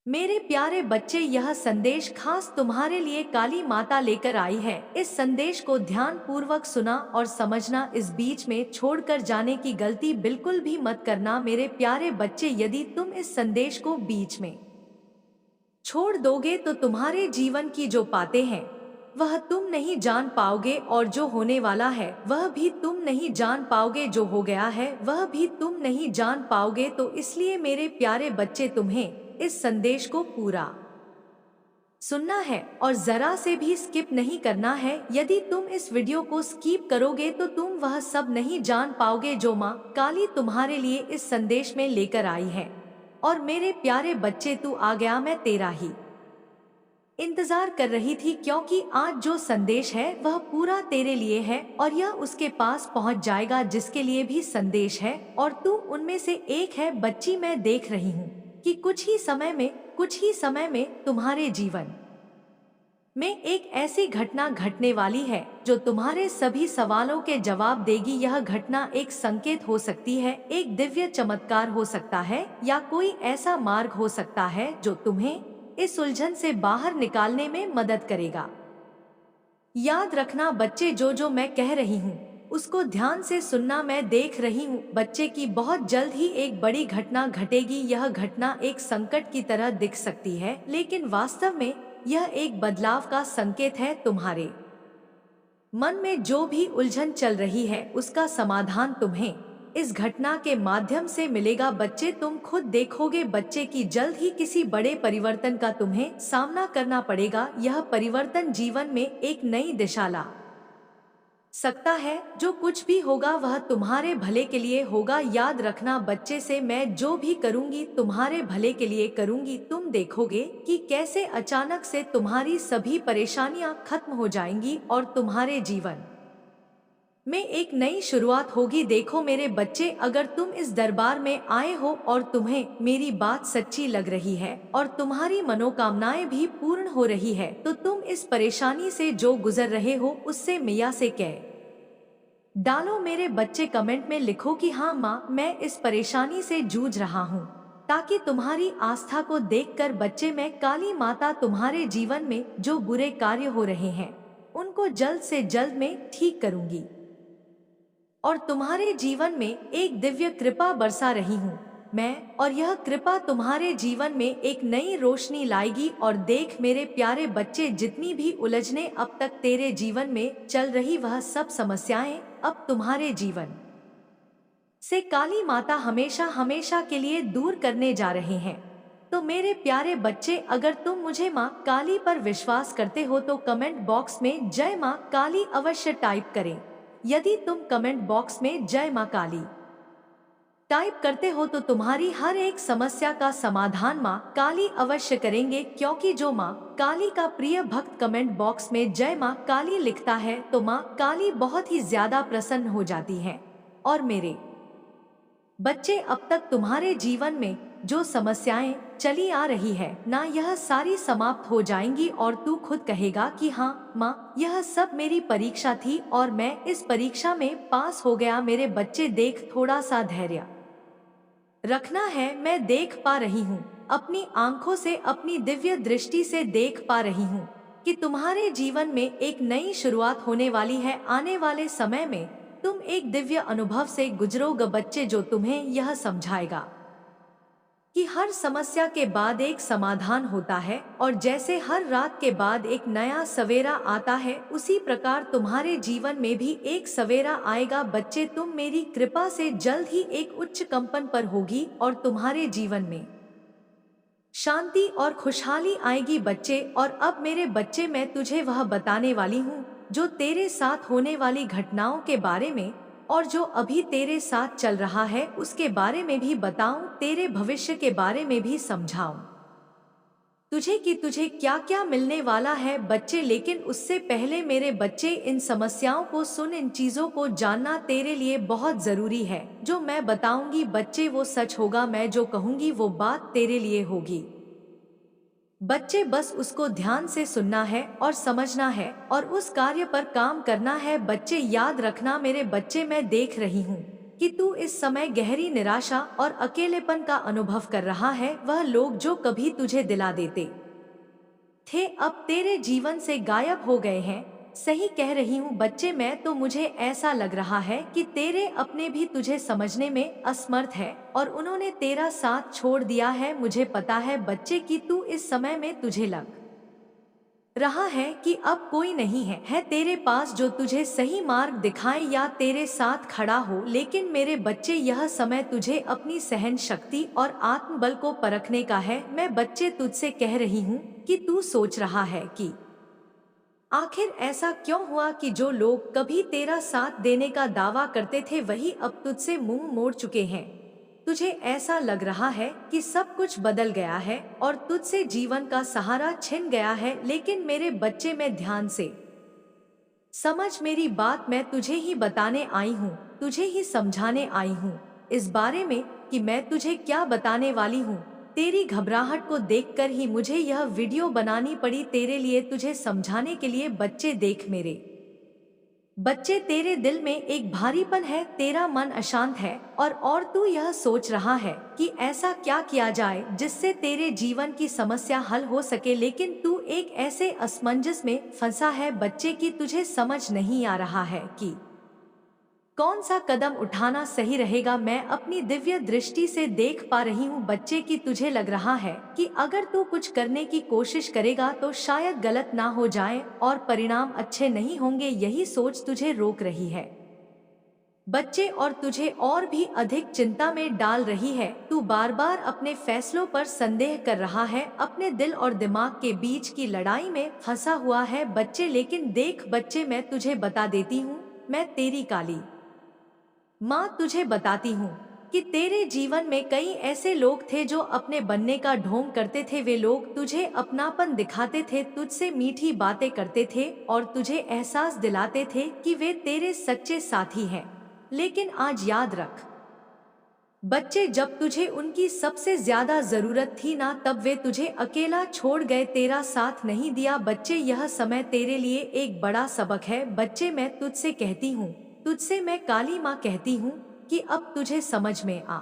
मेरे प्यारे बच्चे, यह संदेश खास तुम्हारे लिए काली माता लेकर आई है। इस संदेश को ध्यान पूर्वक सुना और समझना। इस बीच में छोड़कर जाने की गलती बिल्कुल भी मत करना मेरे प्यारे बच्चे। यदि तुम इस संदेश को बीच में छोड़ दोगे तो तुम्हारे जीवन की जो बातें हैं वह तुम नहीं जान पाओगे, और जो होने वाला है वह भी तुम नहीं जान पाओगे, जो हो गया है वह भी तुम नहीं जान पाओगे। तो इसलिए मेरे प्यारे बच्चे, तुम्हें इस संदेश को पूरा सुनना है और जरा से भी स्किप नहीं करना है। यदि तुम इस वीडियो को स्किप करोगे तो तुम वह सब नहीं जान पाओगे जो माँ काली तुम्हारे लिए इस संदेश में लेकर आई है। और मेरे प्यारे बच्चे, तू आ गया, मैं तेरा ही इंतजार कर रही थी, क्योंकि आज जो संदेश है वह पूरा तेरे लिए है और यह उसके पास पहुंच जाएगा जिसके लिए भी संदेश है। और तू उनमें से एक है बच्ची। मैं देख रही हूँ कि कुछ ही समय में तुम्हारे जीवन में एक ऐसी घटना घटने वाली है जो तुम्हारे सभी सवालों के जवाब देगी। यह घटना एक संकेत हो सकती है, एक दिव्य चमत्कार हो सकता है, या कोई ऐसा मार्ग हो सकता है जो तुम्हें इस उलझन से बाहर निकालने में मदद करेगा। याद रखना बच्चे, जो मैं कह रही हूँ उसको ध्यान से सुनना। मैं देख रही हूँ बच्चे की बहुत जल्द ही एक बड़ी घटना घटेगी। यह घटना एक संकट की तरह दिख सकती है, लेकिन वास्तव में यह एक बदलाव का संकेत है। तुम्हारे मन में जो भी उलझन चल रही है उसका समाधान तुम्हें इस घटना के माध्यम से मिलेगा। बच्चे, तुम खुद देखोगे बच्चे की जल्द ही किसी बड़े परिवर्तन का तुम्हें सामना करना पड़ेगा। यह परिवर्तन जीवन में एक नई दिशा ला सकता है। जो कुछ भी होगा वह तुम्हारे भले के लिए होगा। याद रखना बच्चे से, मैं जो भी करूंगी तुम्हारे भले के लिए करूंगी। तुम देखोगे कि कैसे अचानक से तुम्हारी सभी परेशानियां खत्म हो जाएंगी और तुम्हारे जीवन में एक नई शुरुआत होगी। देखो मेरे बच्चे, अगर तुम इस दरबार में आए हो और तुम्हें मेरी बात सच्ची लग रही है और तुम्हारी मनोकामनाएं भी पूर्ण हो रही है, तो तुम इस परेशानी से जो गुजर रहे हो उससे मैया से कह डालो। मेरे बच्चे कमेंट में लिखो कि हाँ माँ, मैं इस परेशानी से जूझ रहा हूँ, ताकि तुम्हारी आस्था को देखकर बच्चे, मैं काली माता तुम्हारे जीवन में जो बुरे कार्य हो रहे हैं उनको जल्द से जल्द में ठीक करूंगी और तुम्हारे जीवन में एक दिव्य कृपा बरसा रही हूँ मैं, और यह कृपा तुम्हारे जीवन में एक नई रोशनी लाएगी। और देख मेरे प्यारे बच्चे, जितनी भी उलझने अब तक तेरे जीवन में चल रही वह सब समस्याएं अब तुम्हारे जीवन से काली माता हमेशा हमेशा के लिए दूर करने जा रहे हैं। तो मेरे प्यारे बच्चे, अगर तुम मुझे माँ काली पर विश्वास करते हो तो कमेंट बॉक्स में जय माँ काली अवश्य टाइप करें। यदि तुम कमेंट बॉक्स में जय माँ काली टाइप करते हो तो तुम्हारी हर एक समस्या का समाधान माँ काली अवश्य करेंगे, क्योंकि जो माँ काली का प्रिय भक्त कमेंट बॉक्स में जय माँ काली लिखता है तो माँ काली बहुत ही ज्यादा प्रसन्न हो जाती है। और मेरे बच्चे, अब तक तुम्हारे जीवन में जो समस्याएं चली आ रही है ना, यह सारी समाप्त हो जाएंगी और तू खुद कहेगा कि हाँ माँ, यह सब मेरी परीक्षा थी और मैं इस परीक्षा में पास हो गया। मेरे बच्चे देख, थोड़ा सा धैर्य रखना है। मैं देख पा रही हूँ, अपनी आंखों से, अपनी दिव्य दृष्टि से देख पा रही हूँ कि तुम्हारे जीवन में एक नई शुरुआत होने वाली है। आने वाले समय में तुम एक दिव्य अनुभव से गुजरोगे बच्चे, जो तुम्हें यह समझाएगा कि हर समस्या के बाद एक समाधान होता है और जैसे हर रात के बाद एक नया सवेरा आता है, उसी प्रकार तुम्हारे जीवन में भी एक सवेरा आएगा। बच्चे, तुम मेरी कृपा से जल्द ही एक उच्च कंपन पर होगी और तुम्हारे जीवन में शांति और खुशहाली आएगी बच्चे। और अब मेरे बच्चे, मैं तुझे वह बताने वाली हूँ जो तेरे साथ होने वाली घटनाओं के बारे में, और जो अभी तेरे साथ चल रहा है उसके बारे में भी बताऊं, तेरे भविष्य के बारे में भी समझाऊं तुझे कि तुझे क्या क्या मिलने वाला है बच्चे। लेकिन उससे पहले मेरे बच्चे, इन समस्याओं को सुन, इन चीजों को जानना तेरे लिए बहुत जरूरी है। जो मैं बताऊंगी बच्चे वो सच होगा, मैं जो कहूंगी वो बात तेरे लिए होगी बच्चे। बस उसको ध्यान से सुनना है और समझना है और उस कार्य पर काम करना है बच्चे। याद रखना मेरे बच्चे, मैं देख रही हूँ कि तू इस समय गहरी निराशा और अकेलेपन का अनुभव कर रहा है। वह लोग जो कभी तुझे दिला देते थे अब तेरे जीवन से गायब हो गए हैं। सही कह रही हूँ बच्चे, मैं तो मुझे ऐसा लग रहा है कि तेरे अपने भी तुझे समझने में असमर्थ है और उन्होंने तेरा साथ छोड़ दिया है। मुझे पता है बच्चे कि तू इस समय में तुझे लग रहा है कि अब कोई नहीं है तेरे पास जो तुझे सही मार्ग दिखाए या तेरे साथ खड़ा हो। लेकिन मेरे बच्चे, यह समय तुझे अपनी सहन शक्ति और आत्मबल को परखने का है। मैं बच्चे तुझसे कह रही हूँ कि तू सोच रहा है कि आखिर ऐसा क्यों हुआ कि जो लोग कभी तेरा साथ देने का दावा करते थे वही अब तुझसे मुंह मोड़ चुके हैं। तुझे ऐसा लग रहा है कि सब कुछ बदल गया है और तुझसे जीवन का सहारा छिन गया है। लेकिन मेरे बच्चे, में ध्यान से समझ मेरी बात। मैं तुझे ही बताने आई हूँ, तुझे ही समझाने आई हूँ इस बारे में कि मैं तुझे क्या बताने वाली हूँ। तेरी घबराहट को देखकर ही मुझे यह वीडियो बनानी पड़ी तेरे लिए, तुझे समझाने के लिए। बच्चे देख मेरे बच्चे, तेरे दिल में एक भारीपन है, तेरा मन अशांत है और तू यह सोच रहा है कि ऐसा क्या किया जाए जिससे तेरे जीवन की समस्या हल हो सके। लेकिन तू एक ऐसे असमंजस में फंसा है बच्चे कि तुझे समझ नहीं आ रहा है कि कौन सा कदम उठाना सही रहेगा। मैं अपनी दिव्य दृष्टि से देख पा रही हूँ बच्चे कि तुझे लग रहा है कि अगर तू कुछ करने की कोशिश करेगा तो शायद गलत ना हो जाए और परिणाम अच्छे नहीं होंगे। यही सोच तुझे रोक रही है बच्चे और तुझे और भी अधिक चिंता में डाल रही है। तू बार बार अपने फैसलों पर संदेह कर रहा है, अपने दिल और दिमाग के बीच की लड़ाई में फंसा हुआ है बच्चे। लेकिन देख बच्चे, मैं तुझे बता देती हूँ, मैं तेरी काली माँ तुझे बताती हूँ कि तेरे जीवन में कई ऐसे लोग थे जो अपने बनने का ढोंग करते थे। वे लोग तुझे अपनापन दिखाते थे, तुझसे मीठी बातें करते थे और तुझे एहसास दिलाते थे कि वे तेरे सच्चे साथी हैं। लेकिन आज याद रख बच्चे, जब तुझे उनकी सबसे ज्यादा जरूरत थी ना, तब वे तुझे अकेला छोड़ गए, तेरा साथ नहीं दिया। बच्चे, यह समय तेरे लिए एक बड़ा सबक है बच्चे। मैं तुझसे कहती हूँ, तुझसे मैं काली माँ कहती हूँ कि अब तुझे समझ में आ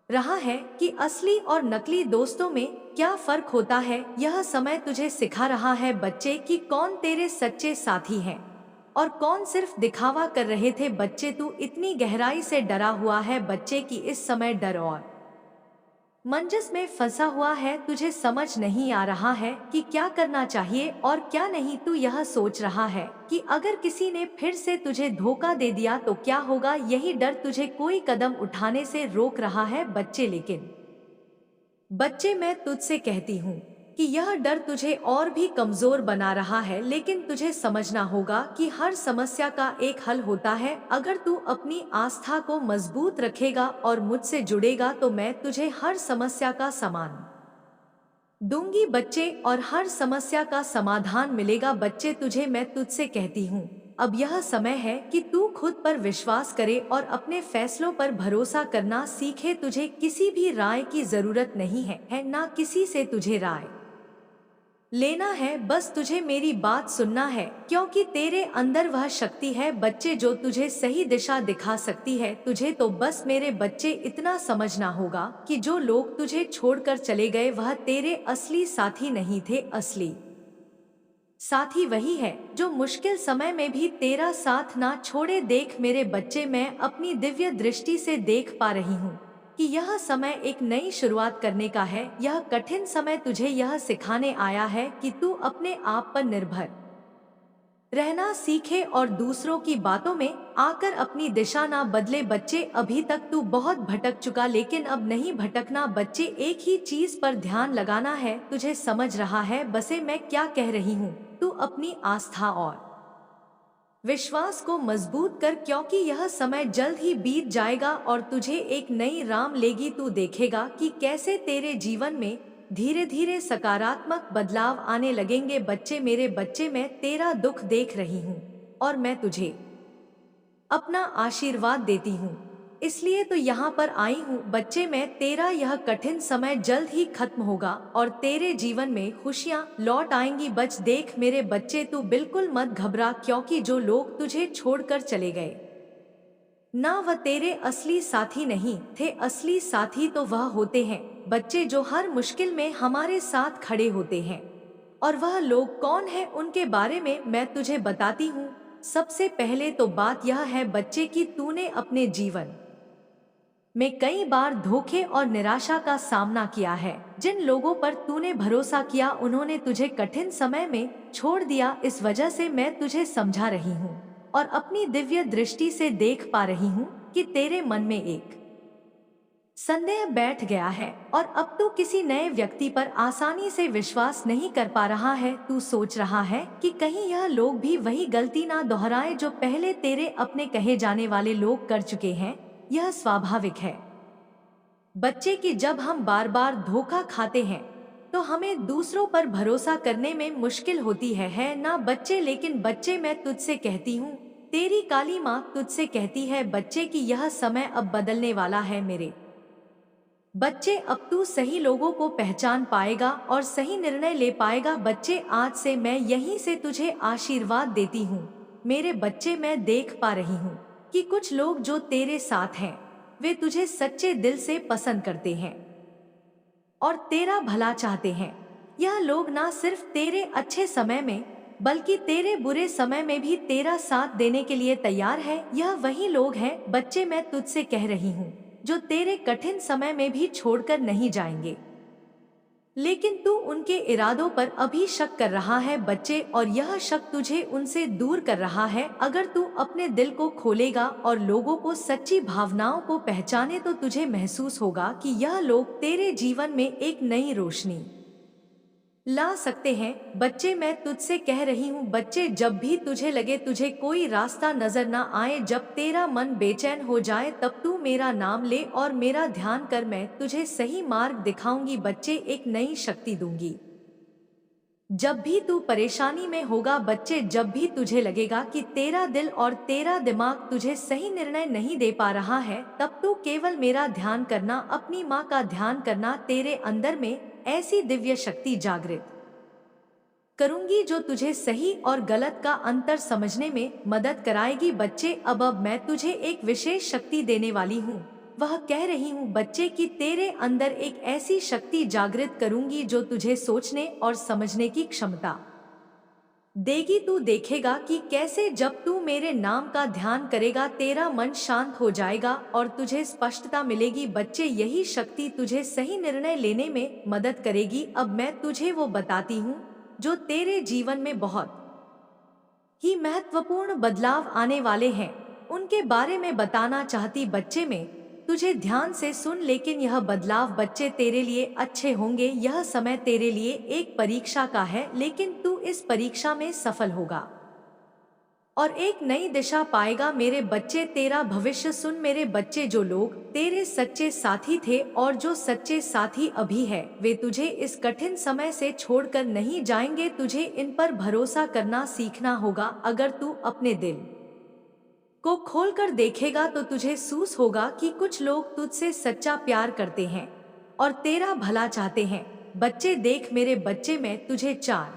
रहा है कि असली और नकली दोस्तों में क्या फर्क होता है। यह समय तुझे सिखा रहा है बच्चे कि कौन तेरे सच्चे साथी हैं और कौन सिर्फ दिखावा कर रहे थे। बच्चे, तू इतनी गहराई से डरा हुआ है बच्चे कि इस समय डर और मंजस में फंसा हुआ है। तुझे समझ नहीं आ रहा है कि क्या करना चाहिए और क्या नहीं। तू यह सोच रहा है कि अगर किसी ने फिर से तुझे धोखा दे दिया तो क्या होगा। यही डर तुझे कोई कदम उठाने से रोक रहा है बच्चे। लेकिन बच्चे, मैं तुझसे कहती हूँ कि यह डर तुझे और भी कमजोर बना रहा है। लेकिन तुझे समझना होगा कि हर समस्या का एक हल होता है। अगर तू अपनी आस्था को मजबूत रखेगा और मुझसे जुड़ेगा तो मैं तुझे हर समस्या का समाधान दूंगी बच्चे, और हर समस्या का समाधान मिलेगा बच्चे। मैं तुझसे कहती हूँ, अब यह समय है कि तू खुद पर विश्वास करे और अपने फैसलों पर भरोसा करना सीखे। तुझे किसी भी राय की जरूरत नहीं है ना किसी से तुझे राय लेना है, बस तुझे मेरी बात सुनना है क्योंकि तेरे अंदर वह शक्ति है बच्चे जो तुझे सही दिशा दिखा सकती है। तुझे तो बस मेरे बच्चे इतना समझना होगा कि जो लोग तुझे छोड़कर चले गए वह तेरे असली साथी नहीं थे। असली साथी वही है जो मुश्किल समय में भी तेरा साथ ना छोड़े। देख मेरे बच्चे, मैं अपनी दिव्य दृष्टि से देख पा रही हूँ कि यह समय एक नई शुरुआत करने का है। यह कठिन समय तुझे यह सिखाने आया है कि तू अपने आप पर निर्भर रहना सीखे और दूसरों की बातों में आकर अपनी दिशा ना बदले। बच्चे, अभी तक तू बहुत भटक चुका, लेकिन अब नहीं भटकना बच्चे। एक ही चीज पर ध्यान लगाना है। तुझे समझ रहा है बसे मैं क्या कह रही हूँ। तू अपनी आस्था और विश्वास को मजबूत कर क्योंकि यह समय जल्द ही बीत जाएगा और तुझे एक नई राह लेगी। तू देखेगा कि कैसे तेरे जीवन में धीरे धीरे सकारात्मक बदलाव आने लगेंगे। बच्चे, मेरे बच्चे, मैं तेरा दुख देख रही हूँ और मैं तुझे अपना आशीर्वाद देती हूँ, इसलिए तो यहाँ पर आई हूँ बच्चे। मैं तेरा यह कठिन समय जल्द ही खत्म होगा और तेरे जीवन में खुशियाँ लौट आएंगी। देख मेरे बच्चे, तू बिल्कुल मत घबरा क्योंकि जो लोग तुझे छोड़कर चले गए ना वह तेरे असली साथी नहीं थे। असली साथी तो वह होते हैं बच्चे जो हर मुश्किल में हमारे साथ खड़े होते हैं। और वह लोग कौन है उनके बारे में मैं तुझे बताती हूँ। सबसे पहले तो बात यह है बच्चे कि तूने अपने जीवन में कई बार धोखे और निराशा का सामना किया है। जिन लोगों पर तूने भरोसा किया उन्होंने तुझे कठिन समय में छोड़ दिया। इस वजह से मैं तुझे समझा रही हूँ और अपनी दिव्य दृष्टि से देख पा रही हूँ कि तेरे मन में एक संदेह बैठ गया है और अब तू किसी नए व्यक्ति पर आसानी से विश्वास नहीं कर पा रहा है। तू सोच रहा है कि कहीं यह लोग भी वही गलती ना दोहराए जो पहले तेरे अपने कहे जाने वाले लोग कर चुके हैं। यह स्वाभाविक है बच्चे कि जब हम बार बार धोखा खाते हैं तो हमें दूसरों पर भरोसा करने में मुश्किल होती है ना बच्चे। लेकिन बच्चे मैं तुझसे कहती हूँ, तेरी काली माँ तुझसे कहती है बच्चे कि यह समय अब बदलने वाला है मेरे बच्चे। अब तू सही लोगों को पहचान पाएगा और सही निर्णय ले पाएगा बच्चे। आज से मैं यहीं से तुझे आशीर्वाद देती हूँ मेरे बच्चे। मैं देख पा रही हूँ कि कुछ लोग जो तेरे साथ हैं वे तुझे सच्चे दिल से पसंद करते हैं और तेरा भला चाहते हैं। यह लोग ना सिर्फ तेरे अच्छे समय में बल्कि तेरे बुरे समय में भी तेरा साथ देने के लिए तैयार है। यह वही लोग हैं बच्चे मैं तुझसे कह रही हूँ जो तेरे कठिन समय में भी छोड़कर नहीं जाएंगे। लेकिन तू उनके इरादों पर अभी शक कर रहा है बच्चे और यह शक तुझे उनसे दूर कर रहा है। अगर तू अपने दिल को खोलेगा और लोगों को सच्ची भावनाओं को पहचाने तो तुझे महसूस होगा कि यह लोग तेरे जीवन में एक नई रोशनी ला सकते हैं बच्चे। मैं तुझसे कह रही हूँ बच्चे, जब भी तुझे लगे तुझे कोई रास्ता नजर ना आए, जब तेरा मन बेचैन हो जाए, तब तू मेरा नाम ले और मेरा ध्यान कर। मैं तुझे सही मार्ग दिखाऊंगी बच्चे, एक नई शक्ति दूंगी। जब भी तू परेशानी में होगा बच्चे, जब भी तुझे लगेगा कि तेरा दिल और तेरा दिमाग तुझे सही निर्णय नहीं दे पा रहा है, तब तू केवल मेरा ध्यान करना, अपनी माँ का ध्यान करना। तेरे अंदर में ऐसी दिव्य शक्ति जागृत करूंगी जो तुझे सही और गलत का अंतर समझने में मदद कराएगी बच्चे। अब मैं तुझे एक विशेष शक्ति देने वाली हूँ। वह कह रही हूँ बच्चे कि तेरे अंदर एक ऐसी शक्ति जागृत करूंगी जो तुझे सोचने और समझने की क्षमता देगी। तू देखेगा कि कैसे जब तू मेरे नाम का ध्यान करेगा तेरा मन शांत हो जाएगा और तुझे स्पष्टता मिलेगी बच्चे। यही शक्ति तुझे सही निर्णय लेने में मदद करेगी। अब मैं तुझे वो बताती हूँ जो तेरे जीवन में बहुत ही महत्वपूर्ण बदलाव आने वाले हैं, उनके बारे में बताना चाहती बच्चे। में तुझे ध्यान से सुन, लेकिन यह बदलाव बच्चे तेरे लिए अच्छे होंगे। यह समय तेरे लिए एक परीक्षा का है, लेकिन तू इस परीक्षा में सफल होगा और एक नई दिशा पाएगा मेरे बच्चे। तेरा भविष्य सुन मेरे बच्चे, जो लोग तेरे सच्चे साथी थे और जो सच्चे साथी अभी है, वे तुझे इस कठिन समय से छोड़कर नहीं जाएंगे। तुझे इन पर भरोसा करना सीखना होगा। अगर तू अपने दिल को खोलकर देखेगा तो तुझे महसूस होगा कि कुछ लोग तुझसे सच्चा प्यार करते हैं और तेरा भला चाहते हैं बच्चे। देख मेरे बच्चे, मैं तुझे 4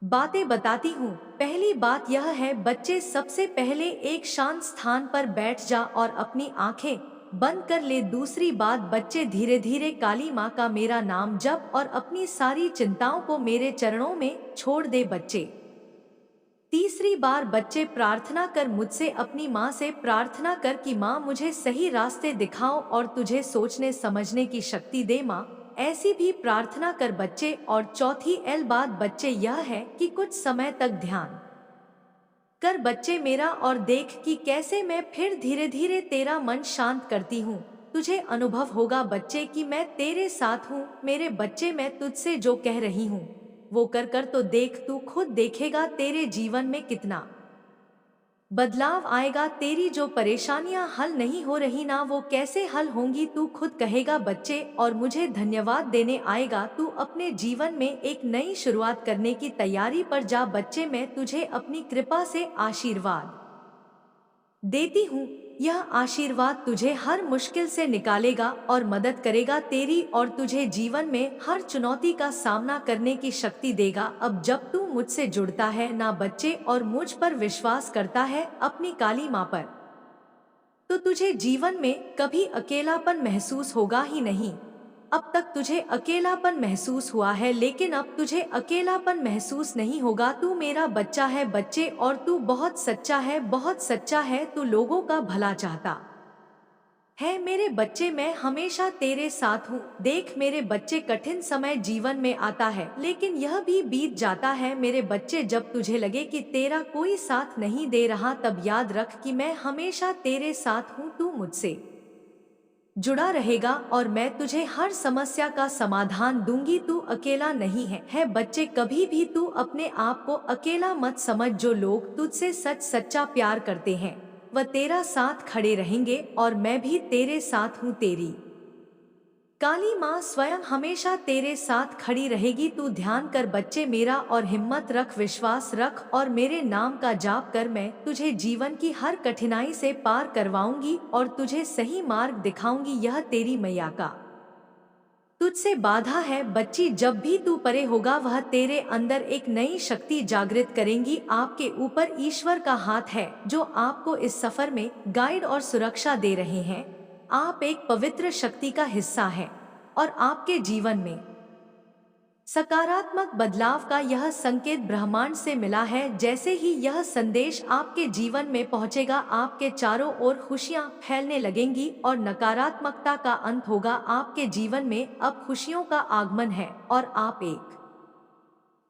बातें बताती हूँ। पहली बात यह है बच्चे, सबसे पहले एक शांत स्थान पर बैठ जा और अपनी आंखें बंद कर ले। दूसरी बात बच्चे, धीरे धीरे काली माँ का मेरा नाम जप और अपनी सारी चिंताओं को मेरे चरणों में छोड़ दे बच्चे। तीसरी बार बच्चे, प्रार्थना कर मुझसे, अपनी माँ से प्रार्थना कर कि माँ मुझे सही रास्ते दिखाओ और तुझे सोचने समझने की शक्ति दे माँ, ऐसी भी प्रार्थना कर बच्चे। और चौथी बात बच्चे यह है कि कुछ समय तक ध्यान कर बच्चे मेरा और देख कि कैसे मैं फिर धीरे धीरे तेरा मन शांत करती हूँ। तुझे अनुभव होगा बच्चे कि मैं तेरे साथ हूँ मेरे बच्चे। मैं तुझसे जो कह रही हूँ वो कर तो देख, तू खुद देखेगा तेरे जीवन में कितना बदलाव आएगा। तेरी जो परेशानियां हल नहीं हो रही ना, वो कैसे हल होंगी तू खुद कहेगा बच्चे और मुझे धन्यवाद देने आएगा। तू अपने जीवन में एक नई शुरुआत करने की तैयारी पर जा बच्चे। मैं तुझे अपनी कृपा से आशीर्वाद देती हूँ। यह आशीर्वाद तुझे हर मुश्किल से निकालेगा और मदद करेगा तेरी, और तुझे जीवन में हर चुनौती का सामना करने की शक्ति देगा। अब जब तू मुझसे जुड़ता है ना बच्चे और मुझ पर विश्वास करता है, अपनी काली माँ पर तो तुझे जीवन में कभी अकेलापन महसूस होगा ही नहीं। अब तक तुझे अकेलापन महसूस हुआ है, लेकिन अब तुझे अकेलापन महसूस नहीं होगा। तू मेरा बच्चा है बच्चे, और तू बहुत सच्चा है, बहुत सच्चा है। तू लोगों का भला चाहता है मेरे बच्चे। मैं हमेशा तेरे साथ हूँ। देख मेरे बच्चे, कठिन समय जीवन में आता है, लेकिन यह भी बीत जाता है मेरे बच्चे। जब तुझे लगे कि तेरा कोई साथ नहीं दे रहा, तब याद रख कि मैं हमेशा तेरे साथ हूँ। तू मुझसे जुड़ा रहेगा और मैं तुझे हर समस्या का समाधान दूंगी। तू अकेला नहीं है बच्चे। कभी भी तू अपने आप को अकेला मत समझ। जो लोग तुझसे सच सच्चा प्यार करते हैं वह तेरा साथ खड़े रहेंगे, और मैं भी तेरे साथ हूँ। तेरी काली माँ स्वयं हमेशा तेरे साथ खड़ी रहेगी। तू ध्यान कर बच्चे मेरा, और हिम्मत रख, विश्वास रख, और मेरे नाम का जाप कर। मैं तुझे जीवन की हर कठिनाई से पार करवाऊंगी और तुझे सही मार्ग दिखाऊंगी। यह तेरी मैया का तुझसे बाधा है बच्ची। जब भी तू परे होगा, वह तेरे अंदर एक नई शक्ति जागृत करेंगी। आपके ऊपर ईश्वर का हाथ है, जो आपको इस सफर में गाइड और सुरक्षा दे रहे हैं। आप एक पवित्र शक्ति का हिस्सा हैं, और आपके जीवन में सकारात्मक बदलाव का यह संकेत ब्रह्मांड से मिला है। जैसे ही यह संदेश आपके जीवन में पहुंचेगा, आपके चारों ओर खुशियां फैलने लगेंगी और नकारात्मकता का अंत होगा। आपके जीवन में अब खुशियों का आगमन है, और आप एक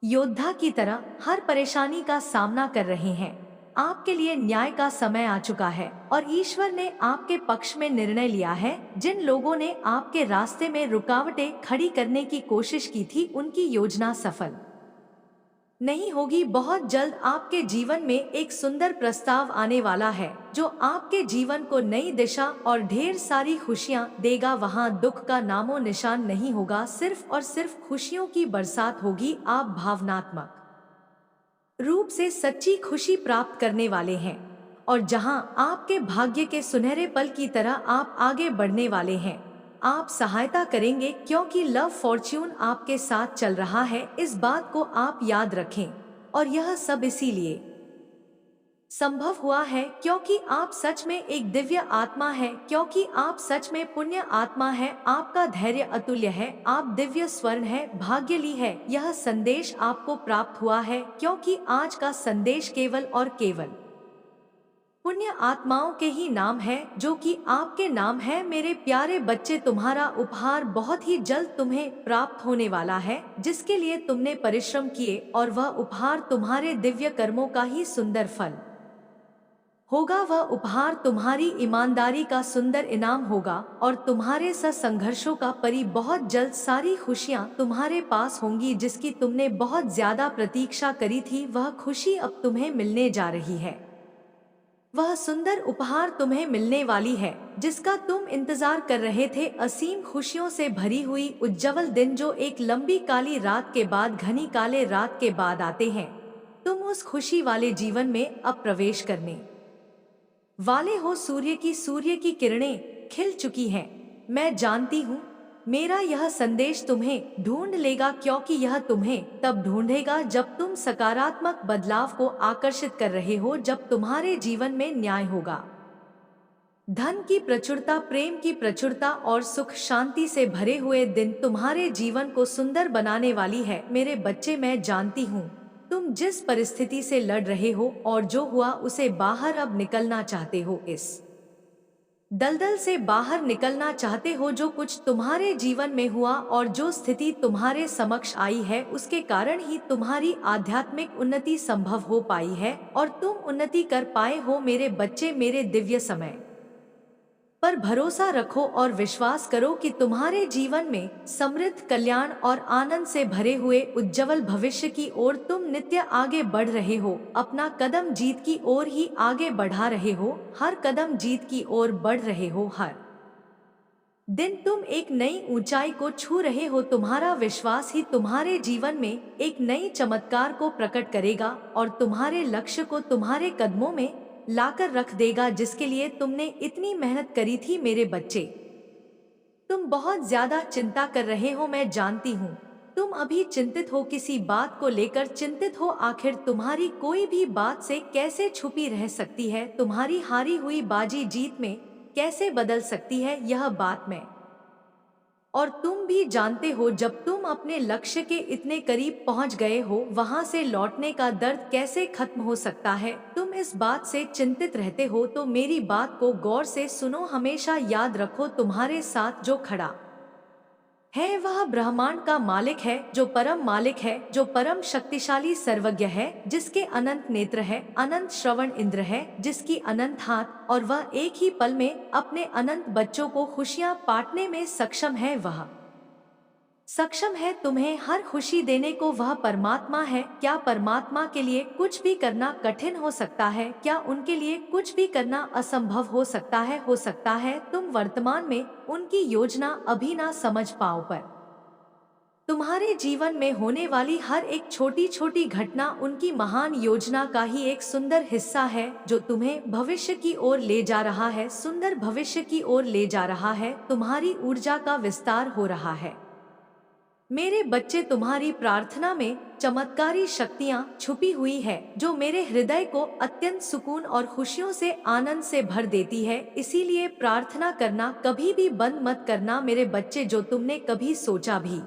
योद्धा की तरह हर परेशानी का सामना कर रहे हैं। आपके लिए न्याय का समय आ चुका है, और ईश्वर ने आपके पक्ष में निर्णय लिया है। जिन लोगों ने आपके रास्ते में रुकावटें खड़ी करने की कोशिश की थी, उनकी योजना सफल नहीं होगी। बहुत जल्द आपके जीवन में एक सुंदर प्रस्ताव आने वाला है, जो आपके जीवन को नई दिशा और ढेर सारी खुशियां देगा। वहां दुख का नामो निशान नहीं होगा, सिर्फ और सिर्फ खुशियों की बरसात होगी। आप भावनात्मक रूप से सच्ची खुशी प्राप्त करने वाले हैं, और जहां आपके भाग्य के सुनहरे पल की तरह आप आगे बढ़ने वाले हैं। आप सहायता करेंगे, क्योंकि लव फॉर्च्यून आपके साथ चल रहा है। इस बात को आप याद रखें, और यह सब इसीलिए संभव हुआ है क्योंकि आप सच में एक दिव्य आत्मा है, क्योंकि आप सच में पुण्य आत्मा है। आपका धैर्य अतुल्य है, आप दिव्य स्वर्ण है, भाग्यशाली है। यह संदेश आपको प्राप्त हुआ है क्योंकि आज का संदेश केवल और केवल पुण्य आत्माओं के ही नाम है, जो कि आपके नाम है। मेरे प्यारे बच्चे, तुम्हारा उपहार बहुत ही जल्द तुम्हें प्राप्त होने वाला है, जिसके लिए तुमने परिश्रम किए, और वह उपहार तुम्हारे दिव्य कर्मों का ही सुंदर फल होगा। वह उपहार तुम्हारी ईमानदारी का सुंदर इनाम होगा, और तुम्हारे संघर्षों का परी बहुत जल्द सारी खुशियां तुम्हारे पास होंगी, जिसकी तुमने बहुत ज्यादा प्रतीक्षा करी थी। वह खुशी अब तुम्हें मिलने जा रही है। वह सुंदर उपहार तुम्हें मिलने वाली है, जिसका तुम इंतजार कर रहे थे। असीम खुशियों से भरी हुई उज्जवल दिन, जो एक लंबी काली रात के बाद, घनी काले रात के बाद आते हैं। तुम उस खुशी वाले जीवन में अब प्रवेश करने वाले हो। सूर्य की किरणें खिल चुकी हैं। मैं जानती हूँ मेरा यह संदेश तुम्हें ढूंढ लेगा, क्योंकि यह तुम्हें तब ढूंढेगा जब तुम सकारात्मक बदलाव को आकर्षित कर रहे हो, जब तुम्हारे जीवन में न्याय होगा। धन की प्रचुरता, प्रेम की प्रचुरता और सुख शांति से भरे हुए दिन तुम्हारे जीवन को सुंदर बनाने वाली है। मेरे बच्चे, मैं जानती हूँ तुम जिस परिस्थिति से लड़ रहे हो और जो हुआ उसे बाहर अब निकलना चाहते हो। इस दलदल से बाहर निकलना चाहते हो। जो कुछ तुम्हारे जीवन में हुआ और जो स्थिति तुम्हारे समक्ष आई है, उसके कारण ही तुम्हारी आध्यात्मिक उन्नति संभव हो पाई है, और तुम उन्नति कर पाए हो। मेरे बच्चे, मेरे दिव्य समय पर भरोसा रखो और विश्वास करो कि तुम्हारे जीवन में समृद्ध, कल्याण और आनंद से भरे हुए उज्जवल भविष्य की ओर तुम नित्य आगे बढ़ रहे हो। अपना कदम जीत की ओर ही आगे बढ़ा रहे हो, हर कदम जीत की ओर बढ़ रहे हो। हर दिन तुम एक नई ऊंचाई को छू रहे हो। तुम्हारा विश्वास ही तुम्हारे जीवन में एक नई चमत्कार को प्रकट करेगा, और तुम्हारे लक्ष्य को तुम्हारे कदमों में लाकर रख देगा, जिसके लिए तुमने इतनी मेहनत करी थी। मेरे बच्चे, तुम बहुत ज्यादा चिंता कर रहे हो, मैं जानती हूँ। तुम अभी चिंतित हो, किसी बात को लेकर चिंतित हो। आखिर तुम्हारी कोई भी बात से कैसे छुपी रह सकती है। तुम्हारी हारी हुई बाजी जीत में कैसे बदल सकती है यह बात मैं और तुम भी जानते हो। जब तुम अपने लक्ष्य के इतने करीब पहुंच गए हो, वहां से लौटने का दर्द कैसे खत्म हो सकता है। तुम इस बात से चिंतित रहते हो तो मेरी बात को गौर से सुनो। हमेशा याद रखो, तुम्हारे साथ जो खड़ा है वह ब्रह्मांड का मालिक है, जो परम मालिक है, जो परम शक्तिशाली सर्वज्ञ है, जिसके अनंत नेत्र है, अनंत श्रवण इंद्र है, जिसकी अनंत हाथ, और वह एक ही पल में अपने अनंत बच्चों को खुशियां बांटने में सक्षम है। वह सक्षम है तुम्हें हर खुशी देने को। वह परमात्मा है। क्या परमात्मा के लिए कुछ भी करना कठिन हो सकता है? क्या उनके लिए कुछ भी करना असंभव हो सकता है? हो सकता है तुम वर्तमान में उनकी योजना अभी ना समझ पाओ, पर तुम्हारे जीवन में होने वाली हर एक छोटी छोटी घटना उनकी महान योजना का ही एक सुंदर हिस्सा है, जो तुम्हें भविष्य की ओर ले जा रहा है। सुंदर भविष्य की ओर ले जा रहा है। तुम्हारी ऊर्जा का विस्तार हो रहा है। मेरे बच्चे, तुम्हारी प्रार्थना में चमत्कारी शक्तियां छुपी हुई है, जो मेरे हृदय को अत्यंत सुकून और खुशियों से आनंद से भर देती है। इसीलिए प्रार्थना करना कभी भी बंद मत करना मेरे बच्चे, जो तुमने कभी सोचा भी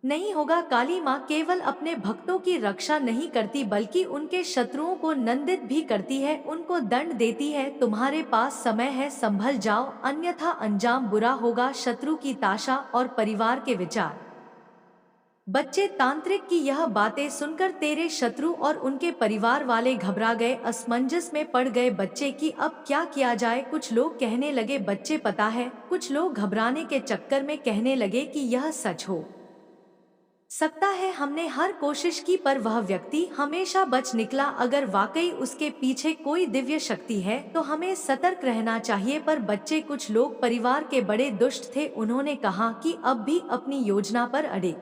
नहीं होगा। काली माँ केवल अपने भक्तों की रक्षा नहीं करती, बल्कि उनके शत्रुओं को नंदित भी करती है, उनको दंड देती है। तुम्हारे पास समय है, संभल जाओ, अन्यथा अंजाम बुरा होगा। शत्रु की ताशा और परिवार के विचार। बच्चे, तांत्रिक की यह बातें सुनकर तेरे शत्रु और उनके परिवार वाले घबरा गए, असमंजस में पड़ गए। बच्चे की अब क्या किया जाए? कुछ लोग कहने लगे, बच्चे पता है, कुछ लोग घबराने के चक्कर में कहने लगे कि यह सच हो सकता है, हमने हर कोशिश की पर वह व्यक्ति हमेशा बच निकला। अगर वाकई उसके पीछे कोई दिव्य शक्ति है तो हमें सतर्क रहना चाहिए। पर बच्चे, कुछ लोग परिवार के बड़े दुष्ट थे। उन्होंने कहा कि अब भी अपनी योजना पर अड़िग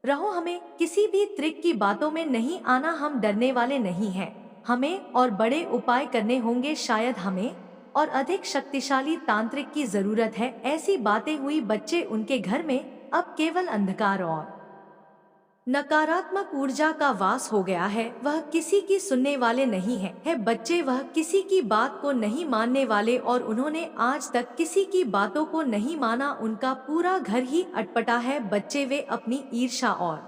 रहो, हमें किसी भी त्रिक की बातों में नहीं आना। हम डरने वाले नहीं हैं, हमें और बड़े उपाय करने होंगे। शायद हमें और अधिक शक्तिशाली तांत्रिक की जरूरत है। ऐसी बातें हुई बच्चे, उनके घर में अब केवल अंधकार और नकारात्मक ऊर्जा का वास हो गया है। वह किसी की सुनने वाले नहीं है बच्चे, वह किसी की बात को नहीं मानने वाले, और उन्होंने आज तक किसी की बातों को नहीं माना। उनका पूरा घर ही अटपटा है। बच्चे, वे अपनी ईर्ष्या और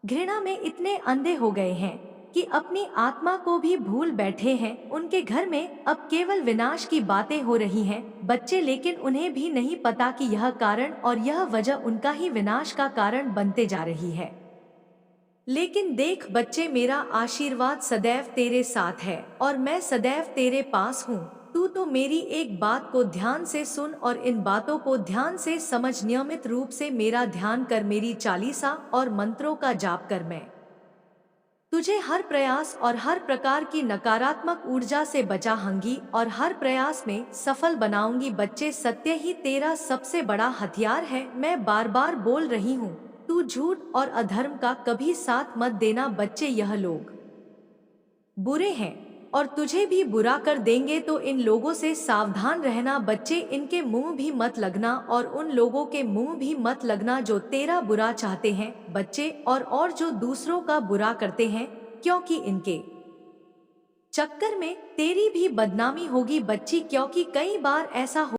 घृणा में इतने अंधे हो गए हैं कि अपनी आत्मा को भी भूल बैठे हैं। उनके घर में अब केवल विनाश की बातें हो रही हैं बच्चे, लेकिन उन्हें भी नहीं पता कि यह कारण और यह वजह उनका ही विनाश का कारण बनते जा रही है। लेकिन देख बच्चे, मेरा आशीर्वाद सदैव तेरे साथ है और मैं सदैव तेरे पास हूँ। तू तो मेरी एक बात को ध्यान से सुन और इन बातों को ध्यान से समझ। नियमित रूप से मेरा ध्यान कर, मेरी चालीसा और मंत्रों का जाप कर। मैं तुझे हर प्रयास और हर प्रकार की नकारात्मक ऊर्जा से बचाऊंगी और हर प्रयास में सफल बनाऊंगी। बच्चे, सत्य ही तेरा सबसे बड़ा हथियार है। मैं बार बार बोल रही हूँ, तू झूठ और अधर्म का कभी साथ मत देना। बच्चे, यह लोग बुरे हैं और तुझे भी बुरा कर देंगे, तो इन लोगों से सावधान रहना। बच्चे, इनके मुंह भी मत लगना और उन लोगों के मुंह भी मत लगना जो तेरा बुरा चाहते हैं बच्चे, और जो दूसरों का बुरा करते हैं, क्योंकि इनके चक्कर में तेरी भी बदनामी होगी। बच्ची, क्योंकि कई बार ऐसा